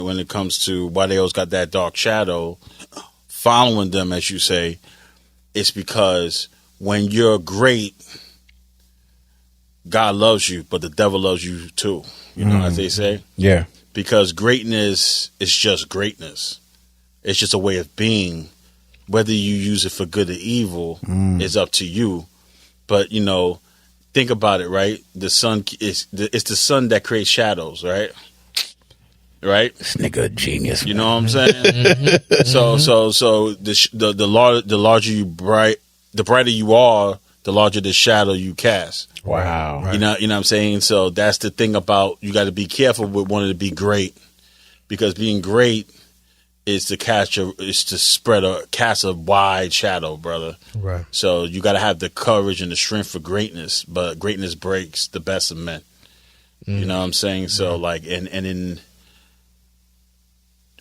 when it comes to why they always got that dark shadow following them, as you say, it's because when you're great, God loves you, but the devil loves you too. You know, as they say? Yeah. Because greatness is just greatness. It's just a way of being. Whether you use it for good or evil is up to you. But, you know, think about it, right? The sun it's the sun that creates shadows, right? Right? This nigga a genius. You know what I'm saying? So the larger the brighter you are, the larger the shadow you cast. Wow. Right. You know what I'm saying? So that's the thing about, you got to be careful with wanting to be great, because being great is to cast a wide shadow, brother. Right. So you got to have the courage and the strength for greatness, but greatness breaks the best of men. You know what I'm saying? So like, and in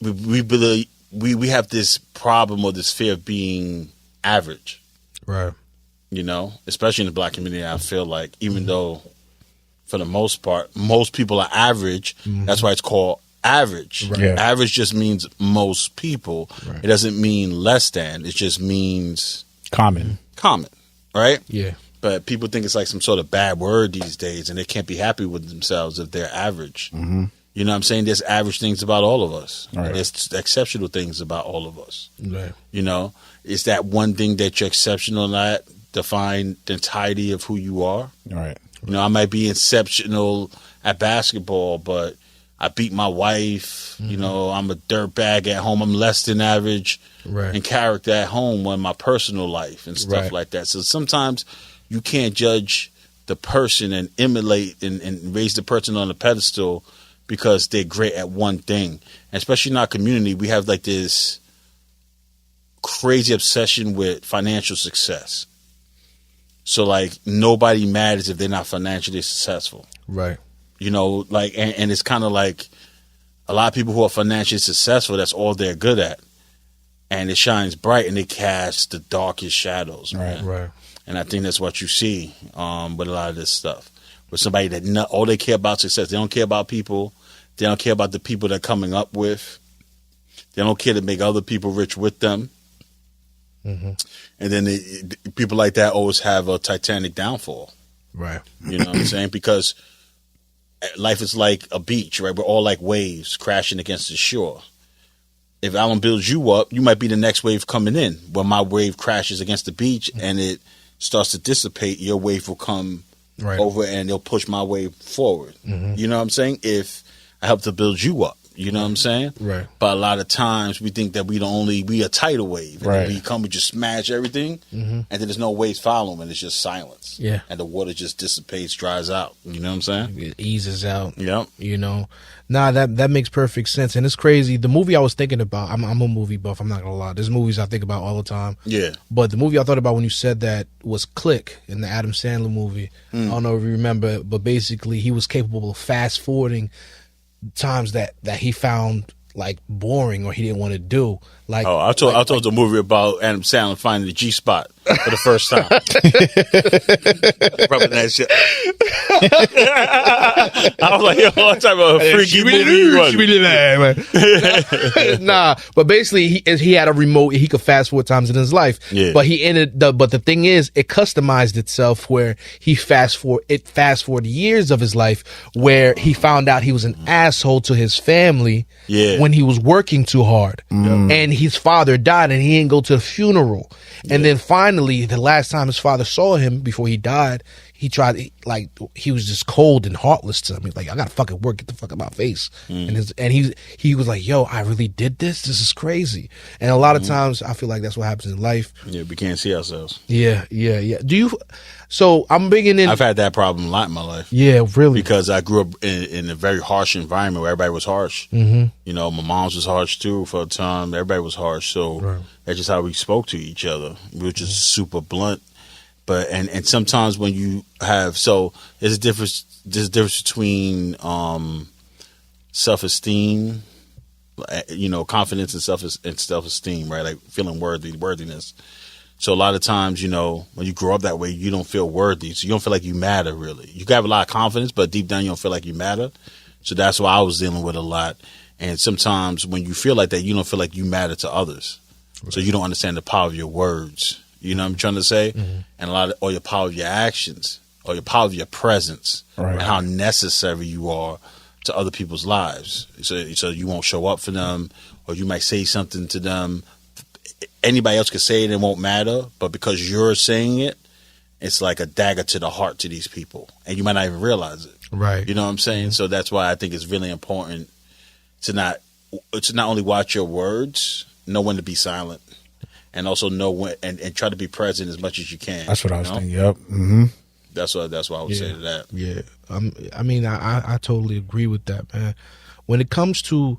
we believe we have this problem or this fear of being average. Right. You know, especially in the black community, I feel like, even though for the most part, most people are average, that's why it's called average. Right. Yeah. Average just means most people. Right. It doesn't mean less than. It just means common. Right? Yeah. But people think it's like some sort of bad word these days, and they can't be happy with themselves if they're average. You know what I'm saying? There's average things about all of us. Right. And there's exceptional things about all of us. Right. You know, it's that one thing that you're exceptional at define the entirety of who you are. Right. You know, I might be exceptional at basketball, but I beat my wife. You know, I'm a dirtbag at home. I'm less than average in character at home in my personal life and stuff like that. So sometimes you can't judge the person and emulate and raise the person on a pedestal because they're great at one thing. And especially in our community, we have like this crazy obsession with financial success. So like, nobody matters if they're not financially successful. Right. You know, like, and it's kind of like a lot of people who are financially successful, that's all they're good at. And it shines bright and they cast the darkest shadows, man. Right. And I think that's what you see with a lot of this stuff. With somebody that all they care about success. They don't care about people. They don't care about the people they're coming up with. They don't care to make other people rich with them. And then people like that always have a Titanic downfall. Right. You know what I'm saying? Because life is like a beach, right? We're all like waves crashing against the shore. If I don't build you up, you might be the next wave coming in. When my wave crashes against the beach and it starts to dissipate, your wave will come over and they'll push my wave forward. You know what I'm saying? If I help to build you up. You know what I'm saying? Right. But a lot of times we think that we a tidal wave. And we just smash everything, and then there's no waves following, and it's just silence. Yeah. And the water just dissipates, dries out. You know what I'm saying? It eases out. Yep. You know? Nah, that makes perfect sense. And it's crazy. The movie I was thinking about, I'm a movie buff, I'm not gonna lie. There's movies I think about all the time. Yeah. But the movie I thought about when you said that was Click, in the Adam Sandler movie. I don't know if you remember, but basically he was capable of fast forwarding times that he found like boring or he didn't want to do. Like, I told the movie about Adam Sandler finding the G spot for the first time. Rubbing that shit. I was like, yo, what type of freaky movie was? Nah, but basically he had a remote. He could fast forward times in his life. Yeah. But but the thing is, it customized itself where he fast forward years of his life where he found out he was an asshole to his family when he was working too hard. And his father died and he didn't go to the funeral. And then finally, the last time his father saw him before he died, he was just cold and heartless to him. He's like, I gotta fucking work, get the fuck out of my face. And he was like, yo, I really did this? This is crazy. And a lot of times I feel like that's what happens in life. Yeah, we can't see ourselves. Yeah. So I'm bringing in. I've had that problem a lot in my life. Yeah, really. Because I grew up in a very harsh environment where everybody was harsh. You know, my mom's was harsh too for a time. Everybody was harsh. So that's just how we spoke to each other. We were just super blunt. But and sometimes when you have there's a difference between self-esteem, you know, confidence and self-esteem, right? Like feeling worthiness. So a lot of times, you know, when you grow up that way, you don't feel worthy. So you don't feel like you matter, really. You can have a lot of confidence, but deep down you don't feel like you matter. So that's what I was dealing with a lot. And sometimes when you feel like that, you don't feel like you matter to others. Right. So you don't understand the power of your words. You know what I'm trying to say? And or your power of your actions, or your power of your presence, and how necessary you are to other people's lives. So you won't show up for them, or you might say something to them. Anybody else could say it, it won't matter. But because you're saying it, it's like a dagger to the heart to these people. And you might not even realize it. Right. You know what I'm saying? So that's why I think it's really important to not only watch your words, know when to be silent, and also know when and try to be present as much as you can. That's what I was thinking. Yep. Mm-hmm. That's what I would say to that. Yeah. I mean, I totally agree with that, man. When it comes to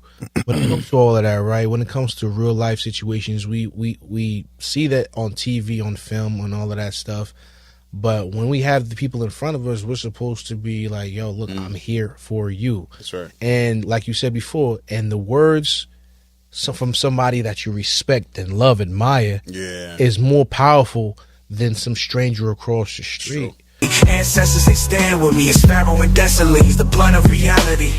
all of that, right? When it comes to real life situations, we see that on TV, on film, and all of that stuff. But when we have the people in front of us, we're supposed to be like, yo, look, I'm here for you. That's right. And like you said before, and the words from somebody that you respect and love, admire, is more powerful than some stranger across the street. Ancestors, they stand with me. It's Pharaoh and Desilees, the blunt of reality.